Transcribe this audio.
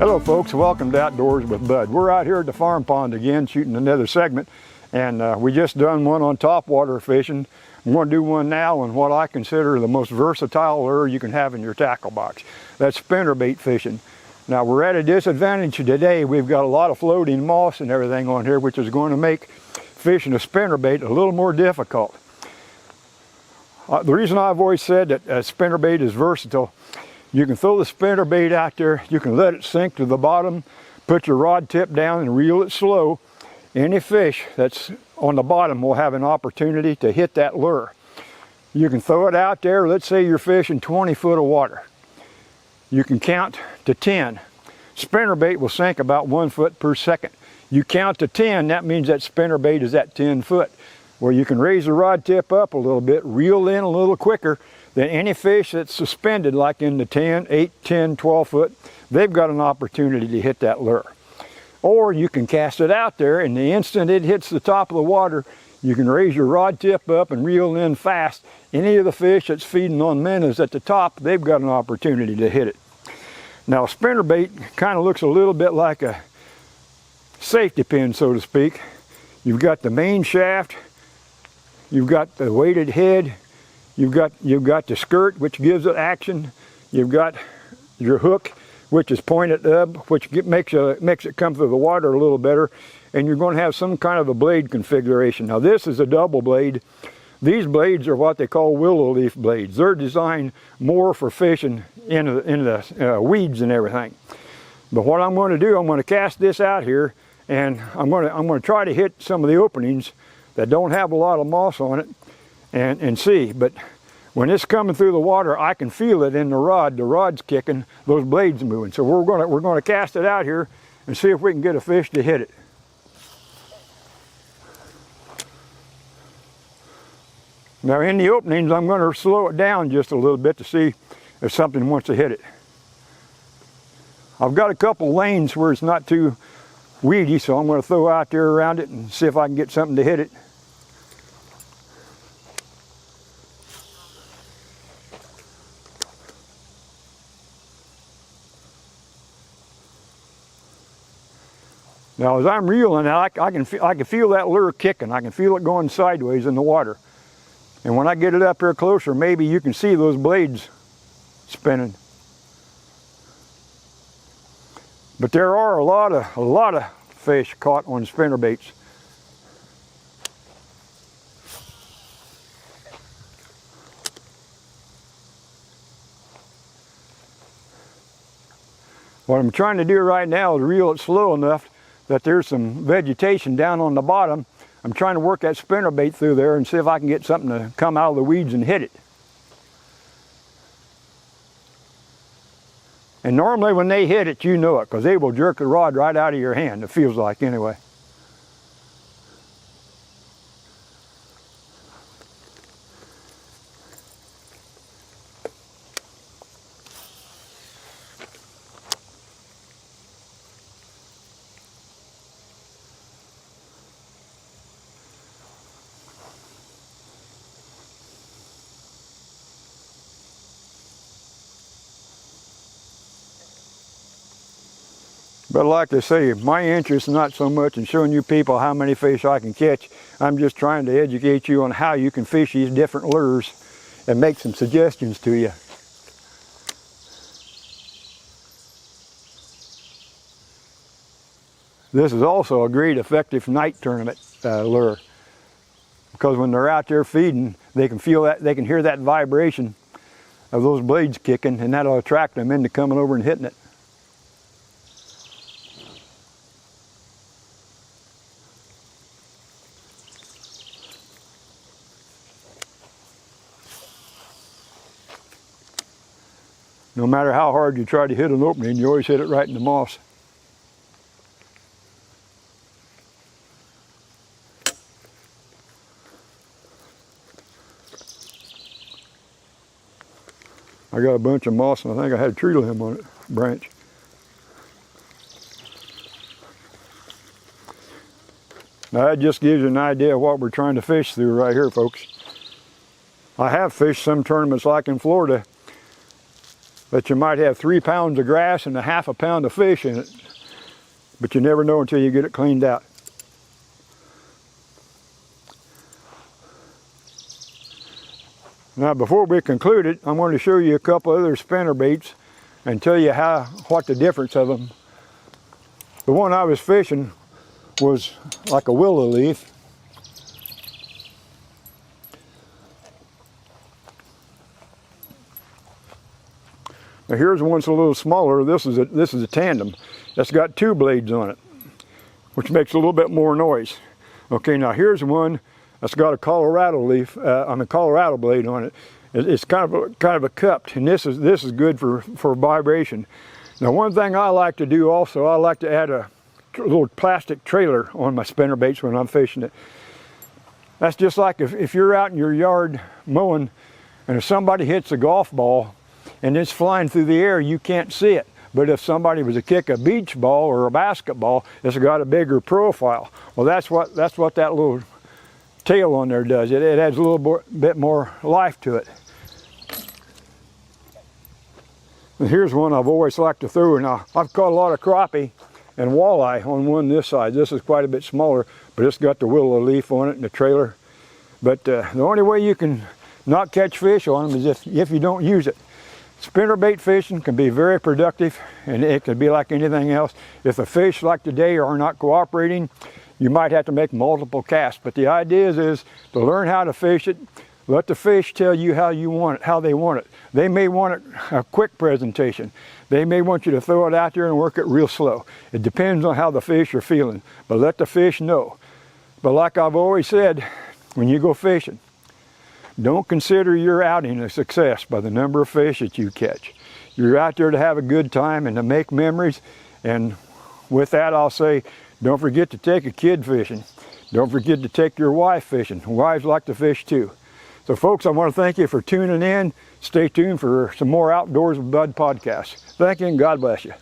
Hello folks, welcome to Outdoors with Bud. We're out here at the farm pond again shooting another segment, and we just done one on topwater fishing. I'm going to do one now on what I consider the most versatile lure you can have in your tackle box. That's spinnerbait fishing. Now we're at a disadvantage today. We've got a lot of floating moss and everything on here, which is going to make fishing a spinnerbait a little more difficult. The reason I've always said that a spinnerbait is versatile, you can throw the spinnerbait out there, you can let it sink to the bottom, put your rod tip down and reel it slow. Any fish that's on the bottom will have an opportunity to hit that lure. You can throw it out there, let's say you're fishing 20 foot of water. You can count to 10. Spinnerbait will sink about 1 foot per second. You count to 10, that means that spinnerbait is at 10 foot. Where you can raise the rod tip up a little bit, reel in a little quicker than any fish that's suspended, like in the 10, 8, 10, 12 foot. They've got an opportunity to hit that lure. Or you can cast it out there, and the instant it hits the top of the water, you can raise your rod tip up and reel in fast. Any of the fish that's feeding on minnows at the top, they've got an opportunity to hit it. Now, spinnerbait kind of looks a little bit like a safety pin, so to speak. You've got the main shaft, you've got the weighted head, you've got the skirt, which gives it action. You've got your hook, which is pointed up, which makes it come through the water a little better. And you're going to have some kind of a blade configuration. Now this is a double blade. These blades are what they call willow leaf blades. They're designed more for fishing in the weeds and everything. But what I'm going to do, I'm going to cast this out here, and I'm going to try to hit some of the openings that don't have a lot of moss on it and see. But when it's coming through the water, I can feel it in the rod. The rod's kicking, those blades moving. So we're going to cast it out here and see if we can get a fish to hit it. Now in the openings, I'm going to slow it down just a little bit to see if something wants to hit it. I've got a couple lanes where it's not too weedy, so I'm going to throw out there around it and see if I can get something to hit it. Now as I'm reeling, I can feel that lure kicking. I can feel it going sideways in the water. And when I get it up here closer, maybe you can see those blades spinning. But there are a lot of fish caught on spinnerbaits. What I'm trying to do right now is reel it slow enough that there's some vegetation down on the bottom. I'm trying to work that spinnerbait through there and see if I can get something to come out of the weeds and hit it. And normally when they hit it, you know it, because they will jerk the rod right out of your hand, it feels like anyway. But like I say, my interest is not so much in showing you people how many fish I can catch. I'm just trying to educate you on how you can fish these different lures and make some suggestions to you. This is also a great effective night tournament lure, because when they're out there feeding, they can feel that, they can hear that vibration of those blades kicking, and that'll attract them into coming over and hitting it. No matter how hard you try to hit an opening, you always hit it right in the moss. I got a bunch of moss, and I think I had a tree limb on it, branch. Now that just gives you an idea of what we're trying to fish through right here, folks. I have fished some tournaments like in Florida that you might have 3 pounds of grass and a half a pound of fish in it, but you never know until you get it cleaned out. Now before we conclude it, I'm going to show you a couple other spinner baits and tell you what the difference of them. The one I was fishing was like a willow leaf. Now here's one that's a little smaller. This is a tandem. That's got 2 blades on it, which makes a little bit more noise. Okay, now here's one that's got a Colorado leaf, Colorado blade on it. It's kind of a cupped, and this is good for vibration. Now one thing I like to do also, I like to add a little plastic trailer on my spinner baits when I'm fishing it. That's just like if you're out in your yard mowing, and if somebody hits a golf ball and it's flying through the air, you can't see it. But if somebody was to kick a beach ball or a basketball, it's got a bigger profile. Well, that's what that little tail on there does. It adds a little bit more life to it. And here's one I've always liked to throw. Now, I've caught a lot of crappie and walleye on one this side. This is quite a bit smaller, but it's got the willow leaf on it and the trailer. But the only way you can not catch fish on them is if you don't use it. Spinnerbait fishing can be very productive, and it can be like anything else. If the fish, like today, are not cooperating, you might have to make multiple casts. But the idea is to learn how to fish it. Let the fish tell you how you want it, how they want it. They may want a quick presentation. They may want you to throw it out there and work it real slow. It depends on how the fish are feeling, but let the fish know. But like I've always said, when you go fishing, don't consider your outing a success by the number of fish that you catch. You're out there to have a good time and to make memories. And with that, I'll say, don't forget to take a kid fishing. Don't forget to take your wife fishing. Wives like to fish too. So folks, I want to thank you for tuning in. Stay tuned for some more Outdoors with Bud podcasts. Thank you and God bless you.